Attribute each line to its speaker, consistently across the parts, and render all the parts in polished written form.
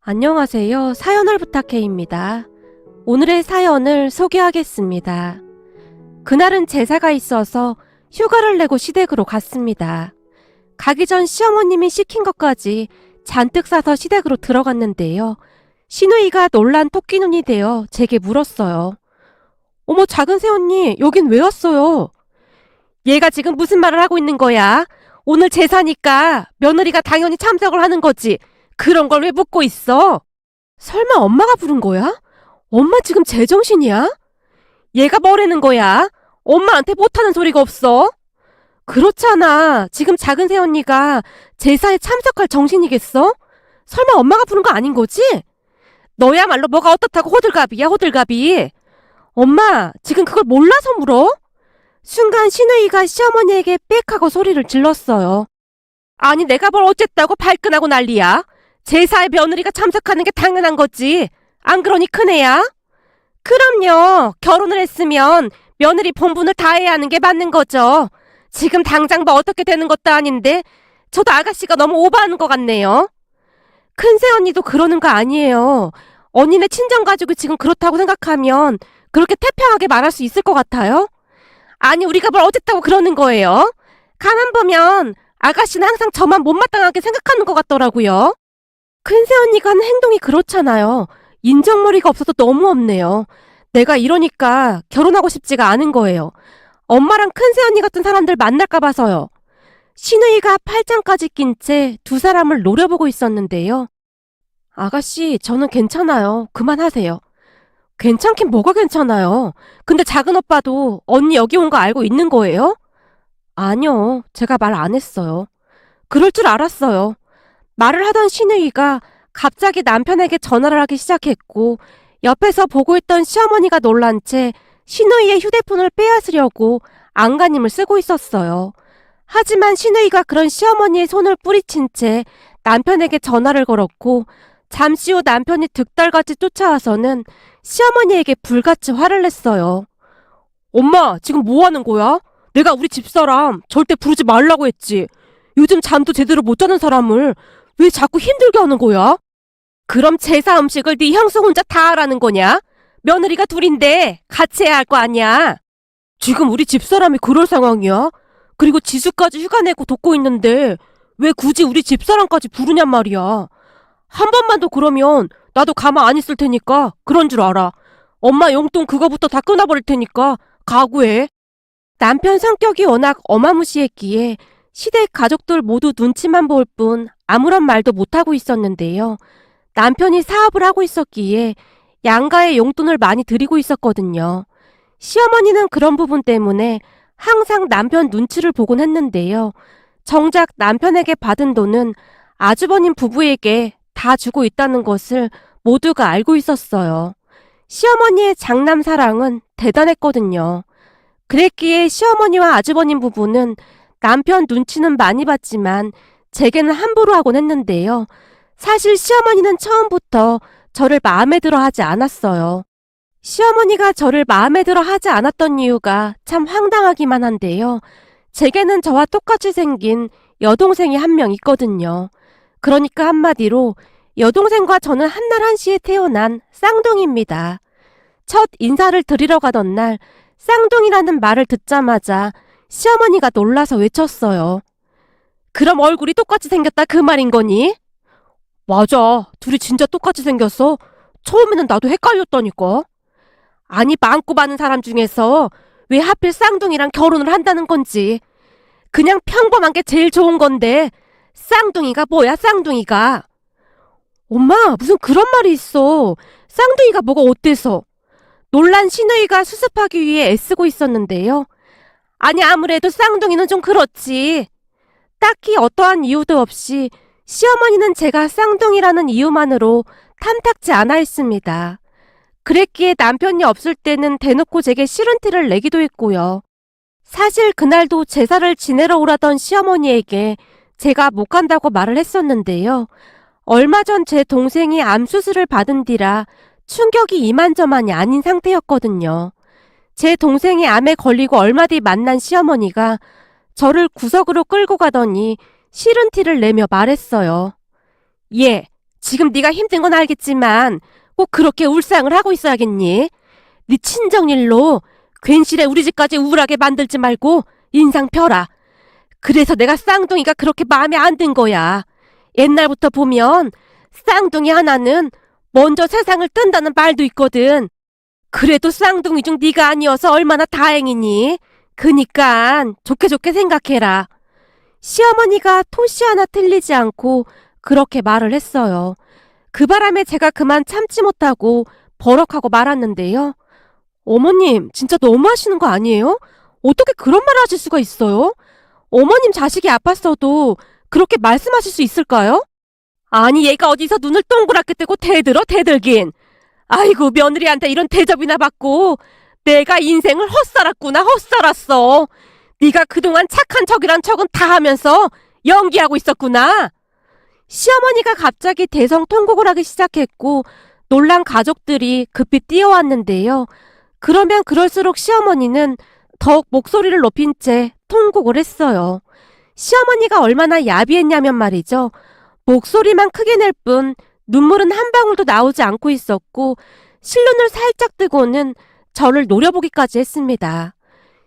Speaker 1: 안녕하세요. 사연을 부탁해입니다. 오늘의 사연을 소개하겠습니다. 그날은 제사가 있어서 휴가를 내고 시댁으로 갔습니다. 가기 전 시어머님이 시킨 것까지 잔뜩 싸서 시댁으로 들어갔는데요. 시누이가 놀란 토끼눈이 되어 제게 물었어요. 어머, 작은 새언니, 여긴 왜 왔어요? 얘가 지금 무슨 말을 하고 있는 거야? 오늘 제사니까 며느리가 당연히 참석을 하는 거지. 그런 걸 왜 묻고 있어? 설마 엄마가 부른 거야? 엄마 지금 제정신이야? 얘가 뭐라는 거야? 엄마한테 못하는 소리가 없어? 그렇잖아. 지금 작은 새언니가 제사에 참석할 정신이겠어? 설마 엄마가 부른 거 아닌 거지? 너야말로 뭐가 어떻다고 호들갑이야, 호들갑이. 엄마, 지금 그걸 몰라서 물어? 순간 시누이가 시어머니에게 빽 하고 소리를 질렀어요. 아니, 내가 뭘 어쨌다고 발끈하고 난리야? 제사에 며느리가 참석하는 게 당연한 거지. 안 그러니 큰애야? 그럼요. 결혼을 했으면 며느리 본분을 다해야 하는 게 맞는 거죠. 지금 당장 뭐 어떻게 되는 것도 아닌데 저도 아가씨가 너무 오버하는 것 같네요. 큰새 언니도 그러는 거 아니에요. 언니네 친정 가지고 지금 그렇다고 생각하면 그렇게 태평하게 말할 수 있을 것 같아요? 아니, 우리가 뭘 어쨌다고 그러는 거예요? 가만 보면 아가씨는 항상 저만 못마땅하게 생각하는 것 같더라고요. 큰새 언니가 하는 행동이 그렇잖아요. 인정머리가 없어서 너무 없네요. 내가 이러니까 결혼하고 싶지가 않은 거예요. 엄마랑 큰새 언니 같은 사람들 만날까 봐서요. 시누이가 팔짱까지 낀 채 두 사람을 노려보고 있었는데요. 아가씨, 저는 괜찮아요. 그만하세요. 괜찮긴 뭐가 괜찮아요. 근데 작은 오빠도 언니 여기 온 거 알고 있는 거예요? 아니요. 제가 말 안 했어요. 그럴 줄 알았어요. 말을 하던 시누이가 갑자기 남편에게 전화를 하기 시작했고 옆에서 보고 있던 시어머니가 놀란 채 시누이의 휴대폰을 빼앗으려고 안간힘을 쓰고 있었어요. 하지만 시누이가 그런 시어머니의 손을 뿌리친 채 남편에게 전화를 걸었고 잠시 후 남편이 득달같이 쫓아와서는 시어머니에게 불같이 화를 냈어요. 엄마, 지금 뭐 하는 거야? 내가 우리 집사람 절대 부르지 말라고 했지. 요즘 잠도 제대로 못 자는 사람을 왜 자꾸 힘들게 하는 거야? 그럼 제사 음식을 네 형수 혼자 다 하라는 거냐? 며느리가 둘인데 같이 해야 할 거 아니야. 지금 우리 집사람이 그럴 상황이야? 그리고 지수까지 휴가 내고 돕고 있는데 왜 굳이 우리 집사람까지 부르냔 말이야. 한 번만 더 그러면 나도 가만 안 있을 테니까 그런 줄 알아. 엄마 용돈 그거부터 다 끊어버릴 테니까 각오해. 남편 성격이 워낙 어마무시했기에 시댁 가족들 모두 눈치만 볼 뿐 아무런 말도 못하고 있었는데요. 남편이 사업을 하고 있었기에 양가에 용돈을 많이 드리고 있었거든요. 시어머니는 그런 부분 때문에 항상 남편 눈치를 보곤 했는데요. 정작 남편에게 받은 돈은 아주버님 부부에게 다 주고 있다는 것을 모두가 알고 있었어요. 시어머니의 장남 사랑은 대단했거든요. 그랬기에 시어머니와 아주버님 부부는 남편 눈치는 많이 봤지만 제게는 함부로 하곤 했는데요. 사실 시어머니는 처음부터 저를 마음에 들어 하지 않았어요. 시어머니가 저를 마음에 들어 하지 않았던 이유가 참 황당하기만 한데요. 제게는 저와 똑같이 생긴 여동생이 한 명 있거든요. 그러니까 한마디로 여동생과 저는 한날 한시에 태어난 쌍둥이입니다. 첫 인사를 드리러 가던 날 쌍둥이라는 말을 듣자마자 시어머니가 놀라서 외쳤어요. 그럼 얼굴이 똑같이 생겼다 그 말인 거니? 맞아. 둘이 진짜 똑같이 생겼어. 처음에는 나도 헷갈렸다니까. 아니, 많고 많은 사람 중에서 왜 하필 쌍둥이랑 결혼을 한다는 건지. 그냥 평범한 게 제일 좋은 건데 쌍둥이가 뭐야, 쌍둥이가. 엄마, 무슨 그런 말이 있어. 쌍둥이가 뭐가 어때서. 놀란 시누이가 수습하기 위해 애쓰고 있었는데요. 아니, 아무래도 쌍둥이는 좀 그렇지. 딱히 어떠한 이유도 없이 시어머니는 제가 쌍둥이라는 이유만으로 탐탁지 않아 했습니다. 그랬기에 남편이 없을 때는 대놓고 제게 싫은 티를 내기도 했고요. 사실 그날도 제사를 지내러 오라던 시어머니에게 제가 못 간다고 말을 했었는데요. 얼마 전 제 동생이 암 수술을 받은 뒤라 충격이 이만저만이 아닌 상태였거든요. 제 동생이 암에 걸리고 얼마 뒤 만난 시어머니가 저를 구석으로 끌고 가더니 싫은 티를 내며 말했어요. 얘, 지금 네가 힘든 건 알겠지만 꼭 그렇게 울상을 하고 있어야겠니? 네 친정일로 괜시레 우리 집까지 우울하게 만들지 말고 인상 펴라. 그래서 내가 쌍둥이가 그렇게 마음에 안 든 거야. 옛날부터 보면 쌍둥이 하나는 먼저 세상을 뜬다는 말도 있거든. 그래도 쌍둥이 중 네가 아니어서 얼마나 다행이니? 그니까 좋게 좋게 생각해라. 시어머니가 토시 하나 틀리지 않고 그렇게 말을 했어요. 그 바람에 제가 그만 참지 못하고 버럭하고 말았는데요. 어머님, 진짜 너무하시는 거 아니에요? 어떻게 그런 말을 하실 수가 있어요? 어머님 자식이 아팠어도 그렇게 말씀하실 수 있을까요? 아니, 얘가 어디서 눈을 동그랗게 뜨고 대들어 대들긴. 아이고, 며느리한테 이런 대접이나 받고 내가 인생을 헛살았구나, 헛살았어. 네가 그동안 착한 척이란 척은 다 하면서 연기하고 있었구나. 시어머니가 갑자기 대성통곡을 하기 시작했고 놀란 가족들이 급히 뛰어왔는데요. 그러면 그럴수록 시어머니는 더욱 목소리를 높인 채 통곡을 했어요. 시어머니가 얼마나 야비했냐면 말이죠. 목소리만 크게 낼 뿐 눈물은 한 방울도 나오지 않고 있었고 실눈을 살짝 뜨고는 저를 노려보기까지 했습니다.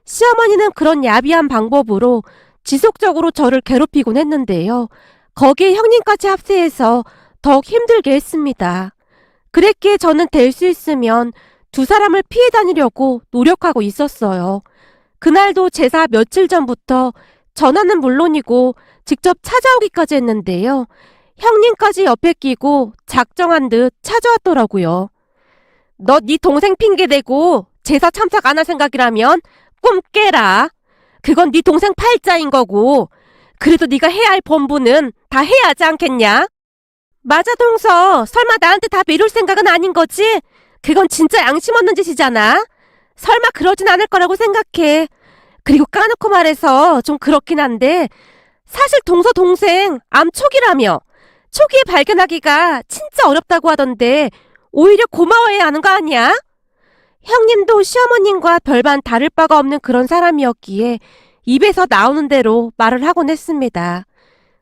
Speaker 1: 시어머니는 그런 야비한 방법으로 지속적으로 저를 괴롭히곤 했는데요. 거기에 형님까지 합세해서 더욱 힘들게 했습니다. 그랬기에 저는 될 수 있으면 두 사람을 피해 다니려고 노력하고 있었어요. 그날도 제사 며칠 전부터 전화는 물론이고 직접 찾아오기까지 했는데요. 형님까지 옆에 끼고 작정한 듯 찾아왔더라고요. 너 네 동생 핑계대고 제사 참석 안 할 생각이라면 꿈 깨라. 그건 네 동생 팔자인 거고 그래도 네가 해야 할 본분은 다 해야 하지 않겠냐? 맞아 동서. 설마 나한테 다 미룰 생각은 아닌 거지? 그건 진짜 양심 없는 짓이잖아. 설마 그러진 않을 거라고 생각해. 그리고 까놓고 말해서 좀 그렇긴 한데 사실 동서 동생 암 초기라며. 초기에 발견하기가 진짜 어렵다고 하던데 오히려 고마워해야 하는 거 아니야? 형님도 시어머님과 별반 다를 바가 없는 그런 사람이었기에 입에서 나오는 대로 말을 하곤 했습니다.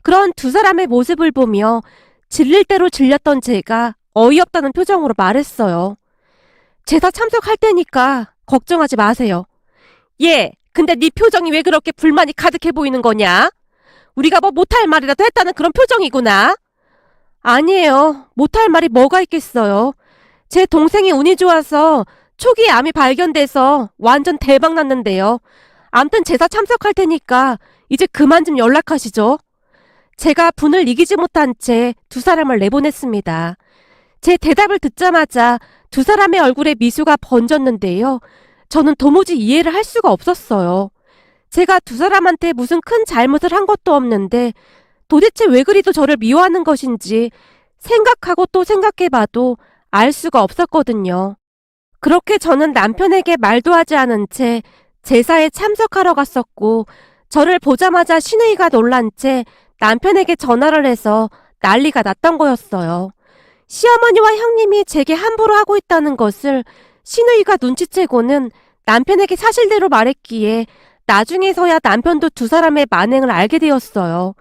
Speaker 1: 그런 두 사람의 모습을 보며 질릴 대로 질렸던 제가 어이없다는 표정으로 말했어요. 제사 참석할 테니까 걱정하지 마세요. 예, 근데 네 표정이 왜 그렇게 불만이 가득해 보이는 거냐? 우리가 뭐 못할 말이라도 했다는 그런 표정이구나. 아니에요. 못할 말이 뭐가 있겠어요. 제 동생이 운이 좋아서 초기에 암이 발견돼서 완전 대박 났는데요. 암튼 제사 참석할 테니까 이제 그만 좀 연락하시죠. 제가 분을 이기지 못한 채 두 사람을 내보냈습니다. 제 대답을 듣자마자 두 사람의 얼굴에 미소가 번졌는데요. 저는 도무지 이해를 할 수가 없었어요. 제가 두 사람한테 무슨 큰 잘못을 한 것도 없는데 도대체 왜 그리도 저를 미워하는 것인지 생각하고 또 생각해봐도 알 수가 없었거든요. 그렇게 저는 남편에게 말도 하지 않은 채 제사에 참석하러 갔었고 저를 보자마자 시누이가 놀란 채 남편에게 전화를 해서 난리가 났던 거였어요. 시어머니와 형님이 제게 함부로 하고 있다는 것을 시누이가 눈치채고는 남편에게 사실대로 말했기에 나중에서야 남편도 두 사람의 만행을 알게 되었어요.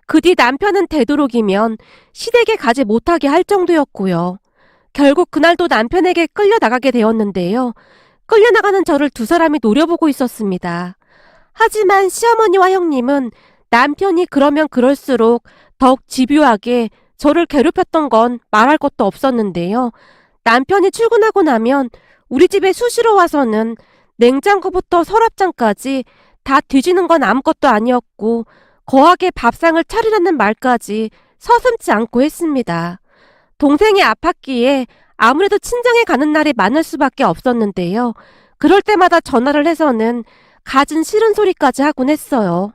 Speaker 1: 그 뒤 남편은 되도록이면 시댁에 가지 못하게 할 정도였고요. 결국 그날도 남편에게 끌려나가게 되었는데요. 끌려나가는 저를 두 사람이 노려보고 있었습니다. 하지만 시어머니와 형님은 남편이 그러면 그럴수록 더욱 집요하게 저를 괴롭혔던 건 말할 것도 없었는데요. 남편이 출근하고 나면 우리 집에 수시로 와서는 냉장고부터 서랍장까지 다 뒤지는 건 아무것도 아니었고 거하게 밥상을 차리라는 말까지 서슴지 않고 했습니다. 동생이 아팠기에 아무래도 친정에 가는 날이 많을 수밖에 없었는데요. 그럴 때마다 전화를 해서는 갖은 싫은 소리까지 하곤 했어요.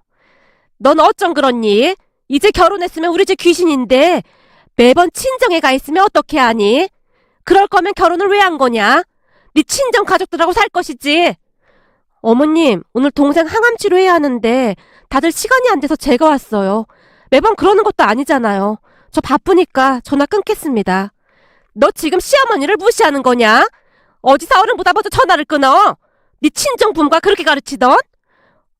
Speaker 1: 넌 어쩜 그렇니? 이제 결혼했으면 우리 집 귀신인데 매번 친정에 가 있으면 어떻게 하니? 그럴 거면 결혼을 왜 한 거냐? 네 친정 가족들하고 살 것이지. 어머님, 오늘 동생 항암 치료해야 하는데 다들 시간이 안 돼서 제가 왔어요. 매번 그러는 것도 아니잖아요. 저 바쁘니까 전화 끊겠습니다. 너 지금 시어머니를 무시하는 거냐? 어디서 어른보다 먼저 전화를 끊어? 네 친정 부모가 그렇게 가르치던?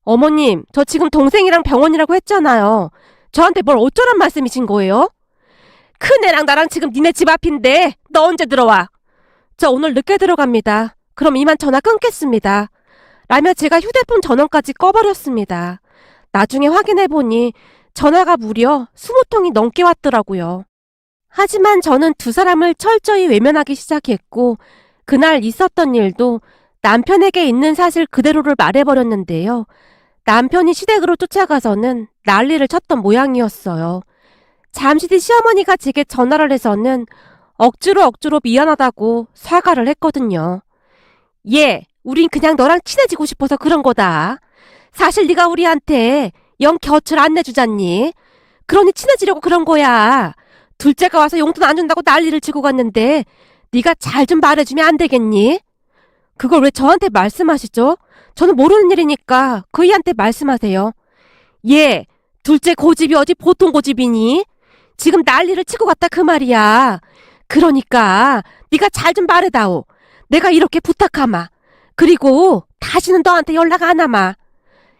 Speaker 1: 어머님, 저 지금 동생이랑 병원이라고 했잖아요. 저한테 뭘 어쩌란 말씀이신 거예요? 큰애랑 나랑 지금 니네 집 앞인데 너 언제 들어와? 저 오늘 늦게 들어갑니다. 그럼 이만 전화 끊겠습니다. 라며 제가 휴대폰 전원까지 꺼버렸습니다. 나중에 확인해보니 전화가 무려 20통이 넘게 왔더라고요. 하지만 저는 두 사람을 철저히 외면하기 시작했고 그날 있었던 일도 남편에게 있는 사실 그대로를 말해버렸는데요. 남편이 시댁으로 쫓아가서는 난리를 쳤던 모양이었어요. 잠시 뒤 시어머니가 제게 전화를 해서는 억지로 미안하다고 사과를 했거든요. 얘, 우린 그냥 너랑 친해지고 싶어서 그런 거다. 사실 네가 우리한테 영 곁을 안 내주잖니. 그러니 친해지려고 그런 거야. 둘째가 와서 용돈 안 준다고 난리를 치고 갔는데 네가 잘 좀 말해주면 안 되겠니? 그걸 왜 저한테 말씀하시죠? 저는 모르는 일이니까 그이한테 말씀하세요. 얘, 둘째 고집이 어디 보통 고집이니? 지금 난리를 치고 갔다 그 말이야. 그러니까 네가 잘 좀 말해다오. 내가 이렇게 부탁하마. 그리고 다시는 너한테 연락 안 하마.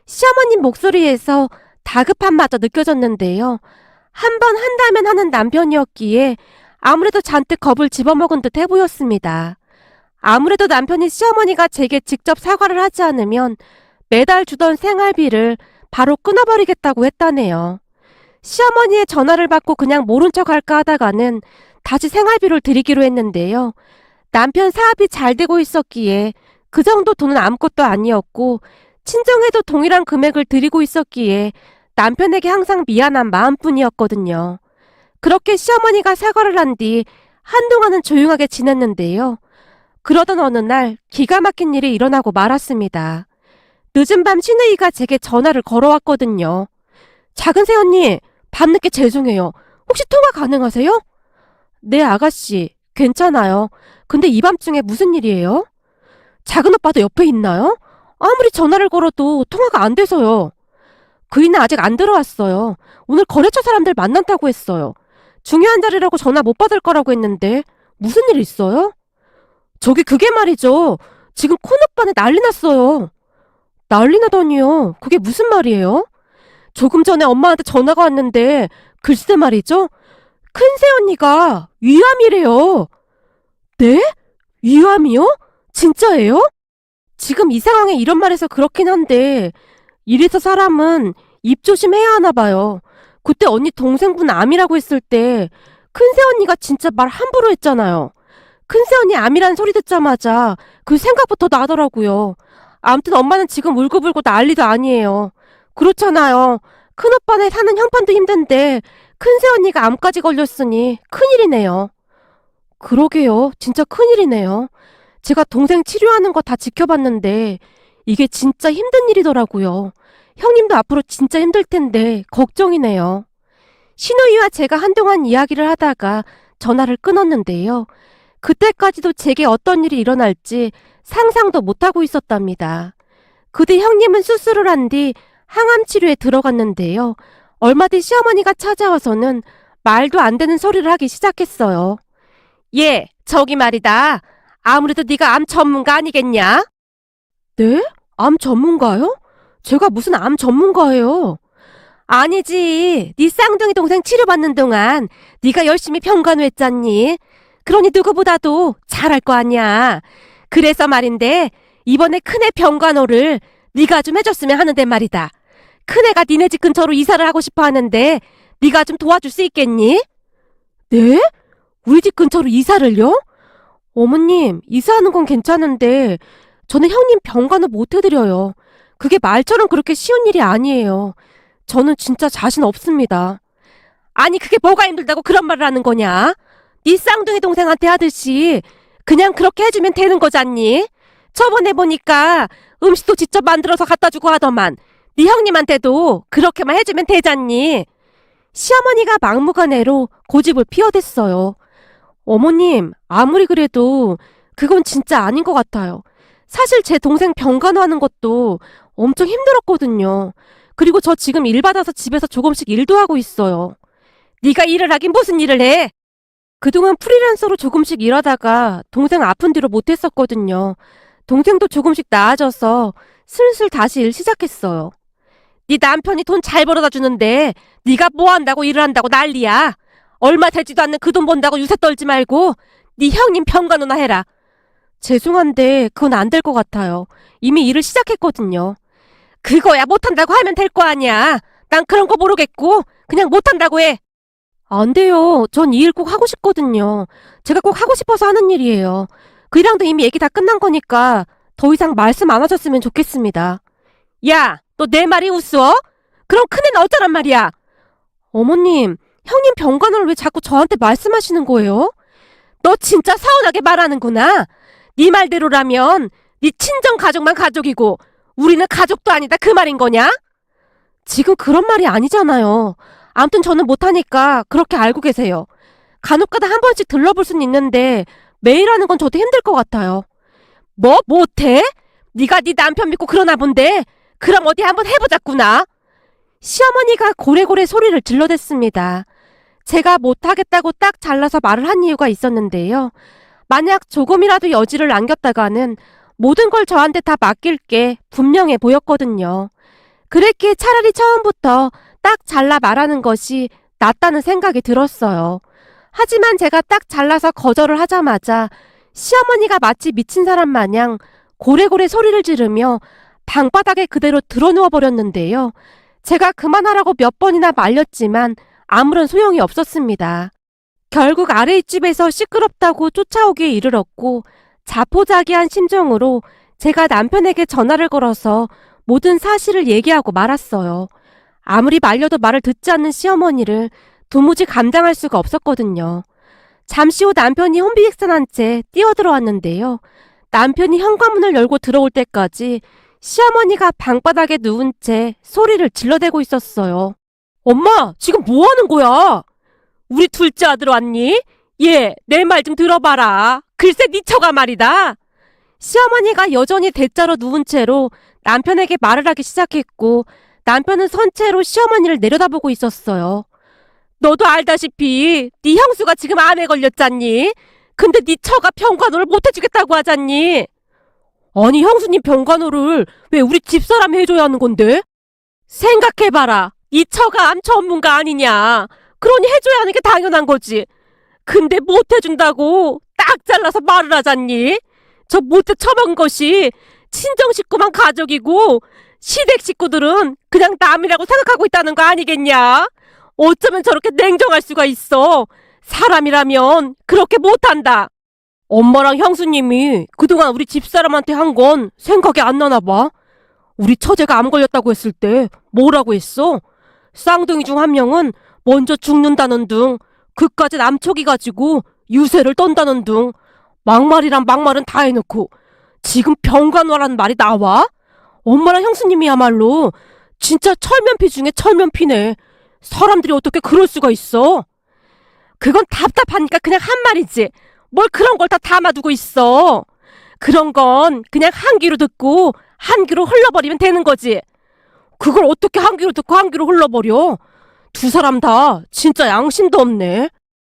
Speaker 1: 시어머님 목소리에서 다급함마저 느껴졌는데요. 한 번 한다면 하는 남편이었기에 아무래도 잔뜩 겁을 집어먹은 듯 해보였습니다. 아무래도 남편이 시어머니가 제게 직접 사과를 하지 않으면 매달 주던 생활비를 바로 끊어버리겠다고 했다네요. 시어머니의 전화를 받고 그냥 모른 척 할까 하다가는 다시 생활비를 드리기로 했는데요. 남편 사업이 잘 되고 있었기에 그 정도 돈은 아무것도 아니었고 친정에도 동일한 금액을 드리고 있었기에 남편에게 항상 미안한 마음뿐이었거든요. 그렇게 시어머니가 사과를 한 뒤 한동안은 조용하게 지냈는데요. 그러던 어느 날 기가 막힌 일이 일어나고 말았습니다. 늦은 밤 신우이가 제게 전화를 걸어왔거든요. 작은 새언니, 밤늦게 죄송해요. 혹시 통화 가능하세요? 네, 아가씨. 괜찮아요. 근데 이 밤중에 무슨 일이에요? 작은 오빠도 옆에 있나요? 아무리 전화를 걸어도 통화가 안 돼서요. 그이는 아직 안 들어왔어요. 오늘 거래처 사람들 만난다고 했어요. 중요한 자리라고 전화 못 받을 거라고 했는데 무슨 일 있어요? 저기 그게 말이죠. 지금 콘오빠네 난리 났어요. 난리 나다니요. 그게 무슨 말이에요? 조금 전에 엄마한테 전화가 왔는데 글쎄 말이죠. 큰 새언니가 위암이래요. 네? 위암이요? 진짜예요? 지금 이 상황에 이런 말해서 그렇긴 한데 이래서 사람은 입 조심해야 하나 봐요. 그때 언니 동생분 암이라고 했을 때 큰새언니가 진짜 말 함부로 했잖아요. 큰새언니 암이란 소리 듣자마자 그 생각부터 나더라고요. 아무튼 엄마는 지금 울고불고 난리도 아니에요. 그렇잖아요. 큰오빠네 사는 형편도 힘든데 큰새언니가 암까지 걸렸으니 큰일이네요. 그러게요. 진짜 큰일이네요. 제가 동생 치료하는 거 다 지켜봤는데 이게 진짜 힘든 일이더라고요. 형님도 앞으로 진짜 힘들 텐데 걱정이네요. 신우이와 제가 한동안 이야기를 하다가 전화를 끊었는데요. 그때까지도 제게 어떤 일이 일어날지 상상도 못하고 있었답니다. 그 뒤 형님은 수술을 한 뒤 항암 치료에 들어갔는데요. 얼마 뒤 시어머니가 찾아와서는 말도 안 되는 소리를 하기 시작했어요. 얘, 저기 말이다. 아무래도 네가 암 전문가 아니겠냐? 네? 암 전문가요? 제가 무슨 암 전문가예요? 아니지. 네 쌍둥이 동생 치료받는 동안 네가 열심히 병간호했잖니. 그러니 누구보다도 잘할 거 아니야. 그래서 말인데 이번에 큰애 병간호를 네가 좀 해줬으면 하는데 말이다. 큰애가 니네 집 근처로 이사를 하고 싶어 하는데 네가 좀 도와줄 수 있겠니? 네? 우리 집 근처로 이사를요? 어머님, 이사하는 건 괜찮은데 저는 형님 병간호 못 해드려요. 그게 말처럼 그렇게 쉬운 일이 아니에요. 저는 진짜 자신 없습니다. 아니 그게 뭐가 힘들다고 그런 말을 하는 거냐? 네 쌍둥이 동생한테 하듯이 그냥 그렇게 해주면 되는 거잖니? 저번에 보니까 음식도 직접 만들어서 갖다 주고 하더만 네 형님한테도 그렇게만 해주면 되잖니? 시어머니가 막무가내로 고집을 피워댔어요. 어머님, 아무리 그래도 그건 진짜 아닌 것 같아요. 사실 제 동생 병간호하는 것도 엄청 힘들었거든요. 그리고 저 지금 일 받아서 집에서 조금씩 일도 하고 있어요. 네가 일을 하긴 무슨 일을 해? 그동안 프리랜서로 조금씩 일하다가 동생 아픈 뒤로 못했었거든요. 동생도 조금씩 나아져서 슬슬 다시 일 시작했어요. 네 남편이 돈 잘 벌어다 주는데 네가 뭐 한다고 일을 한다고 난리야. 얼마 되지도 않는 그 돈 번다고 유세 떨지 말고 네 형님 병간호나 해라. 죄송한데 그건 안 될 것 같아요. 이미 일을 시작했거든요. 그거야 못한다고 하면 될 거 아니야. 난 그런 거 모르겠고 그냥 못한다고 해. 안 돼요. 전 이 일 꼭 하고 싶거든요. 제가 꼭 하고 싶어서 하는 일이에요. 그 일랑도 이미 얘기 다 끝난 거니까 더 이상 말씀 안 하셨으면 좋겠습니다. 야, 너 내 말이 우스워? 그럼 큰애는 어쩌란 말이야? 어머님, 형님 병간호를 왜 자꾸 저한테 말씀하시는 거예요? 너 진짜 서운하게 말하는구나. 네 말대로라면 네 친정 가족만 가족이고 우리는 가족도 아니다 그 말인 거냐? 지금 그런 말이 아니잖아요. 아무튼 저는 못하니까 그렇게 알고 계세요. 간혹가다 한 번씩 들러볼 순 있는데 매일 하는 건 저도 힘들 것 같아요. 뭐 못해? 네가 네 남편 믿고 그러나 본데 그럼 어디 한번 해보자꾸나. 시어머니가 고래고래 소리를 질러댔습니다. 제가 못하겠다고 딱 잘라서 말을 한 이유가 있었는데요. 만약 조금이라도 여지를 남겼다가는 모든 걸 저한테 다 맡길 게 분명해 보였거든요. 그랬기에 차라리 처음부터 딱 잘라 말하는 것이 낫다는 생각이 들었어요. 하지만 제가 딱 잘라서 거절을 하자마자 시어머니가 마치 미친 사람 마냥 고래고래 소리를 지르며 방바닥에 그대로 드러누워 버렸는데요. 제가 그만하라고 몇 번이나 말렸지만 아무런 소용이 없었습니다. 결국 아래 집에서 시끄럽다고 쫓아오기에 이르렀고 자포자기한 심정으로 제가 남편에게 전화를 걸어서 모든 사실을 얘기하고 말았어요. 아무리 말려도 말을 듣지 않는 시어머니를 도무지 감당할 수가 없었거든요. 잠시 후 남편이 혼비백산한 채 뛰어들어왔는데요. 남편이 현관문을 열고 들어올 때까지 시어머니가 방바닥에 누운 채 소리를 질러대고 있었어요. 엄마, 지금 뭐 하는 거야? 우리 둘째 아들 왔니? 얘, 내 말 좀 들어봐라. 글쎄 네 처가 말이다. 시어머니가 여전히 대자로 누운 채로 남편에게 말을 하기 시작했고 남편은 선 채로 시어머니를 내려다보고 있었어요. 너도 알다시피 네 형수가 지금 암에 걸렸잖니? 근데 네 처가 병간호를 못해주겠다고 하잖니? 아니 형수님 병간호를 왜 우리 집사람이 해줘야 하는 건데? 생각해봐라. 네 처가 암 전문가 아니냐. 그러니 해줘야 하는 게 당연한 거지. 근데 못해준다고 딱 잘라서 말을 하잖니? 저 못해 처먹은 것이 친정 식구만 가족이고 시댁 식구들은 그냥 남이라고 생각하고 있다는 거 아니겠냐? 어쩌면 저렇게 냉정할 수가 있어. 사람이라면 그렇게 못한다. 엄마랑 형수님이 그동안 우리 집사람한테 한 건 생각이 안 나나 봐. 우리 처제가 암 걸렸다고 했을 때 뭐라고 했어? 쌍둥이 중 한 명은 먼저 죽는다는 등 그까지 남촉이 가지고 유세를 떤다는 등 막말이란 막말은 다 해놓고 지금 병간호라는 말이 나와? 엄마랑 형수님이야말로 진짜 철면피 중에 철면피네. 사람들이 어떻게 그럴 수가 있어? 그건 답답하니까 그냥 한 말이지. 뭘 그런 걸 다 담아두고 있어. 그런 건 그냥 한 귀로 듣고 한 귀로 흘러버리면 되는 거지. 그걸 어떻게 한 귀로 듣고 한 귀로 흘러버려? 두 사람 다 진짜 양심도 없네.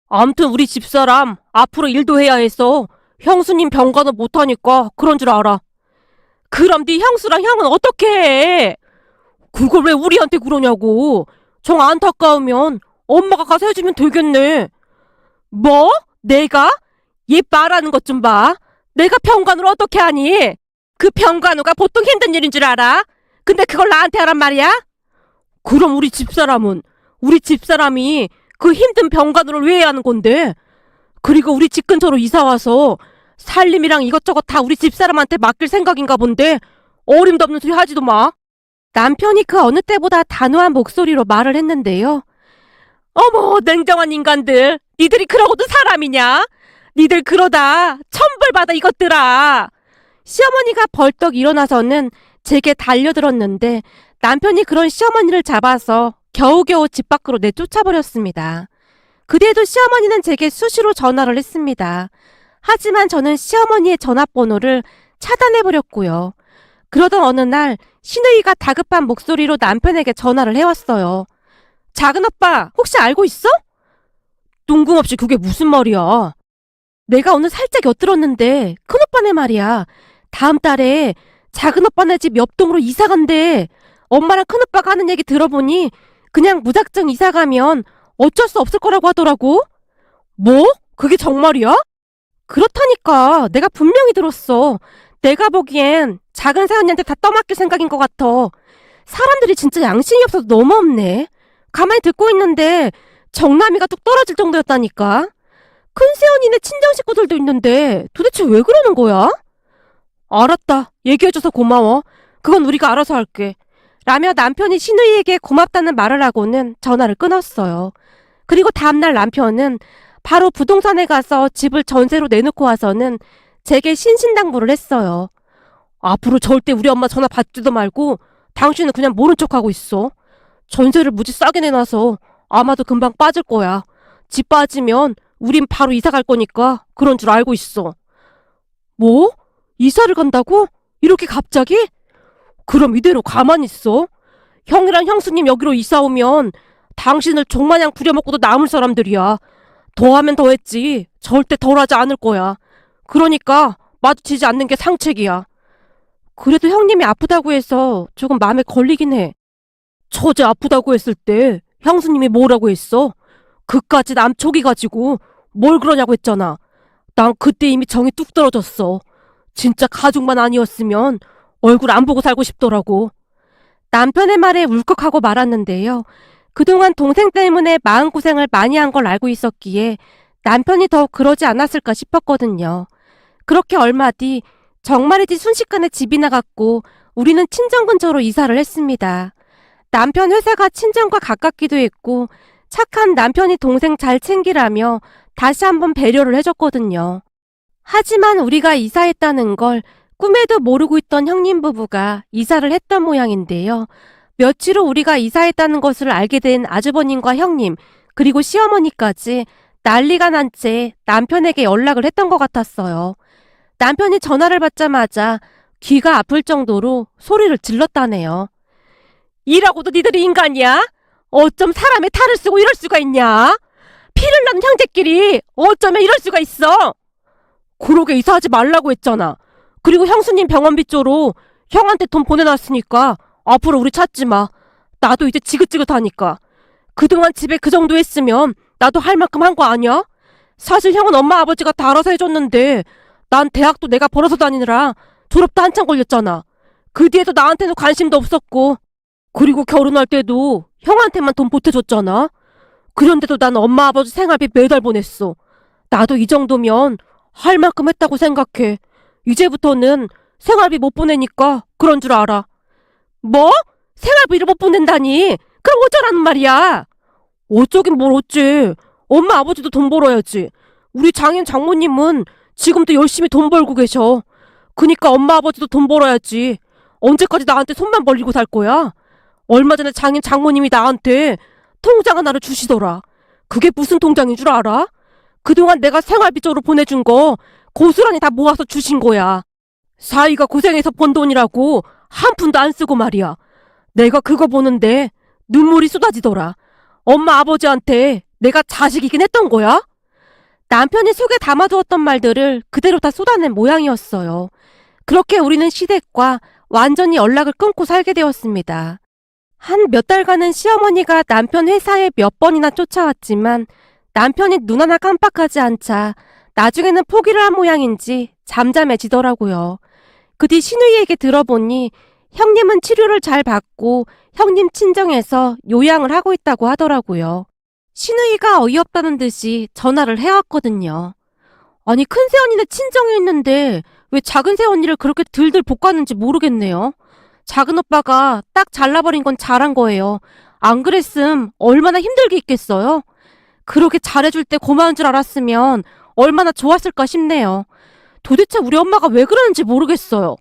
Speaker 1: 암튼 우리 집사람 앞으로 일도 해야 해서 형수님 병간호 못하니까 그런 줄 알아. 그럼 네 형수랑 형은 어떻게 해? 그걸 왜 우리한테 그러냐고. 정 안타까우면 엄마가 가서 해주면 되겠네. 뭐? 내가? 얘 말하는 것 좀 봐. 내가 병간호를 어떻게 하니? 그 병간호가 보통 힘든 일인 줄 알아? 근데 그걸 나한테 하란 말이야? 그럼 우리 집사람이 그 힘든 병간호를 왜 해야 하는 건데? 그리고 우리 집 근처로 이사와서 살림이랑 이것저것 다 우리 집사람한테 맡길 생각인가 본데 어림도 없는 소리 하지도 마. 남편이 그 어느 때보다 단호한 목소리로 말을 했는데요. 어머 냉정한 인간들. 니들이 그러고도 사람이냐? 니들 그러다 천벌받아 이것들아. 시어머니가 벌떡 일어나서는 제게 달려들었는데 남편이 그런 시어머니를 잡아서 겨우겨우 집 밖으로 내쫓아버렸습니다. 그래도 시어머니는 제게 수시로 전화를 했습니다. 하지만 저는 시어머니의 전화번호를 차단해버렸고요. 그러던 어느 날 시누이가 다급한 목소리로 남편에게 전화를 해왔어요. 작은 오빠 혹시 알고 있어? 뜬금없이 그게 무슨 말이야? 내가 오늘 살짝 엿들었는데 큰오빠네 말이야. 다음 달에 작은 오빠네 집 옆동으로 이사 간대. 엄마랑 큰오빠가 하는 얘기 들어보니 그냥 무작정 이사 가면 어쩔 수 없을 거라고 하더라고. 뭐? 그게 정말이야? 그렇다니까. 내가 분명히 들었어. 내가 보기엔 작은 새언니한테 다 떠맡길 생각인 것 같아. 사람들이 진짜 양심이 없어서 너무 없네. 가만히 듣고 있는데 정남이가 뚝 떨어질 정도였다니까. 큰 새언니네 친정 식구들도 있는데 도대체 왜 그러는 거야? 알았다. 얘기해줘서 고마워. 그건 우리가 알아서 할게. 라며 남편이 신우이에게 고맙다는 말을 하고는 전화를 끊었어요. 그리고 다음날 남편은 바로 부동산에 가서 집을 전세로 내놓고 와서는 제게 신신당부를 했어요. 앞으로 절대 우리 엄마 전화 받지도 말고 당신은 그냥 모른 척하고 있어. 전세를 무지 싸게 내놔서 아마도 금방 빠질 거야. 집 빠지면 우린 바로 이사 갈 거니까 그런 줄 알고 있어. 뭐? 이사를 간다고? 이렇게 갑자기? 그럼 이대로 가만히 있어? 형이랑 형수님 여기로 이사 오면 당신을 종마냥 부려먹고도 남을 사람들이야. 더하면 더했지 절대 덜하지 않을 거야. 그러니까 마주치지 않는 게 상책이야. 그래도 형님이 아프다고 해서 조금 마음에 걸리긴 해. 처제 아프다고 했을 때 형수님이 뭐라고 했어? 그까짓 암초기 가지고 뭘 그러냐고 했잖아. 난 그때 이미 정이 뚝 떨어졌어. 진짜 가족만 아니었으면 얼굴 안 보고 살고 싶더라고. 남편의 말에 울컥하고 말았는데요. 그동안 동생 때문에 마음고생을 많이 한 걸 알고 있었기에 남편이 더 그러지 않았을까 싶었거든요. 그렇게 얼마 뒤 정말이지 순식간에 집이 나갔고 우리는 친정 근처로 이사를 했습니다. 남편 회사가 친정과 가깝기도 했고 착한 남편이 동생 잘 챙기라며 다시 한번 배려를 해줬거든요. 하지만 우리가 이사했다는 걸 꿈에도 모르고 있던 형님 부부가 이사를 했던 모양인데요. 며칠 후 우리가 이사했다는 것을 알게 된 아주버님과 형님 그리고 시어머니까지 난리가 난 채 남편에게 연락을 했던 것 같았어요. 남편이 전화를 받자마자 귀가 아플 정도로 소리를 질렀다네요. 이라고도 니들이 인간이야? 어쩜 사람의 탈을 쓰고 이럴 수가 있냐? 피를 나는 형제끼리 어쩌면 이럴 수가 있어? 그러게 이사하지 말라고 했잖아. 그리고 형수님 병원비 쪽으로 형한테 돈 보내놨으니까 앞으로 우리 찾지 마. 나도 이제 지긋지긋하니까. 그동안 집에 그 정도 했으면 나도 할 만큼 한 거 아니야? 사실 형은 엄마 아버지가 다 알아서 해줬는데 난 대학도 내가 벌어서 다니느라 졸업도 한참 걸렸잖아. 그 뒤에도 나한테는 관심도 없었고 그리고 결혼할 때도 형한테만 돈 보태줬잖아. 그런데도 난 엄마 아버지 생활비 매달 보냈어. 나도 이 정도면 할 만큼 했다고 생각해. 이제부터는 생활비 못 보내니까 그런 줄 알아. 뭐? 생활비를 못 보낸다니? 그럼 어쩌라는 말이야? 어쩌긴 뭘 어째. 엄마 아버지도 돈 벌어야지. 우리 장인 장모님은 지금도 열심히 돈 벌고 계셔. 그니까 엄마 아버지도 돈 벌어야지. 언제까지 나한테 손만 벌리고 살 거야? 얼마 전에 장인 장모님이 나한테 통장 하나를 주시더라. 그게 무슨 통장인 줄 알아? 그동안 내가 생활비 쪽으로 보내준 거 고스란히 다 모아서 주신 거야. 사위가 고생해서 번 돈이라고 한 푼도 안 쓰고 말이야. 내가 그거 보는데 눈물이 쏟아지더라. 엄마 아버지한테 내가 자식이긴 했던 거야? 남편이 속에 담아두었던 말들을 그대로 다 쏟아낸 모양이었어요. 그렇게 우리는 시댁과 완전히 연락을 끊고 살게 되었습니다. 한 몇 달간은 시어머니가 남편 회사에 몇 번이나 쫓아왔지만 남편이 눈 하나 깜빡하지 않자 나중에는 포기를 한 모양인지 잠잠해지더라고요. 그 뒤 시누이에게 들어보니 형님은 치료를 잘 받고 형님 친정에서 요양을 하고 있다고 하더라고요. 시누이가 어이없다는 듯이 전화를 해왔거든요. 아니 큰 새언니네 친정에 있는데 왜 작은 새언니를 그렇게 들들 볶았는지 모르겠네요. 작은 오빠가 딱 잘라버린 건 잘한 거예요. 안 그랬음 얼마나 힘들게 있겠어요? 그렇게 잘해줄 때 고마운 줄 알았으면 얼마나 좋았을까 싶네요. 도대체 우리 엄마가 왜 그러는지 모르겠어요.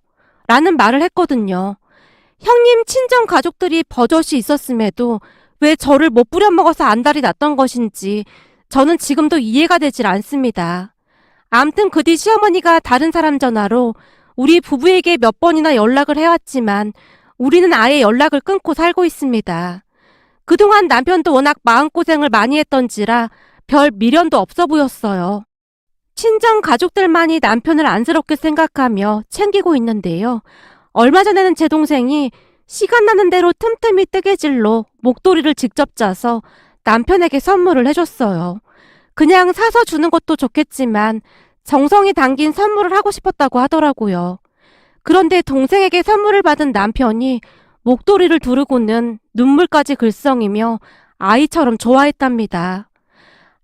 Speaker 1: 라는 말을 했거든요. 형님 친정 가족들이 버젓이 있었음에도 왜 저를 못 부려먹어서 안달이 났던 것인지 저는 지금도 이해가 되질 않습니다. 암튼 그 뒤 시어머니가 다른 사람 전화로 우리 부부에게 몇 번이나 연락을 해왔지만 우리는 아예 연락을 끊고 살고 있습니다. 그동안 남편도 워낙 마음고생을 많이 했던지라 별 미련도 없어 보였어요. 친정 가족들만이 남편을 안쓰럽게 생각하며 챙기고 있는데요. 얼마 전에는 제 동생이 시간 나는 대로 틈틈이 뜨개질로 목도리를 직접 짜서 남편에게 선물을 해줬어요. 그냥 사서 주는 것도 좋겠지만 정성이 담긴 선물을 하고 싶었다고 하더라고요. 그런데 동생에게 선물을 받은 남편이 목도리를 두르고는 눈물까지 글썽이며 아이처럼 좋아했답니다.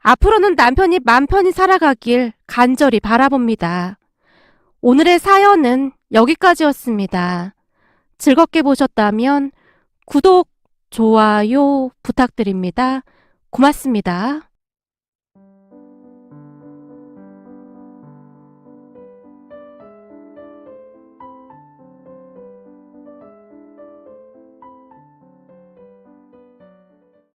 Speaker 1: 앞으로는 남편이 맘 편히 살아가길 간절히 바라봅니다. 오늘의 사연은 여기까지였습니다. 즐겁게 보셨다면 구독, 좋아요 부탁드립니다. 고맙습니다.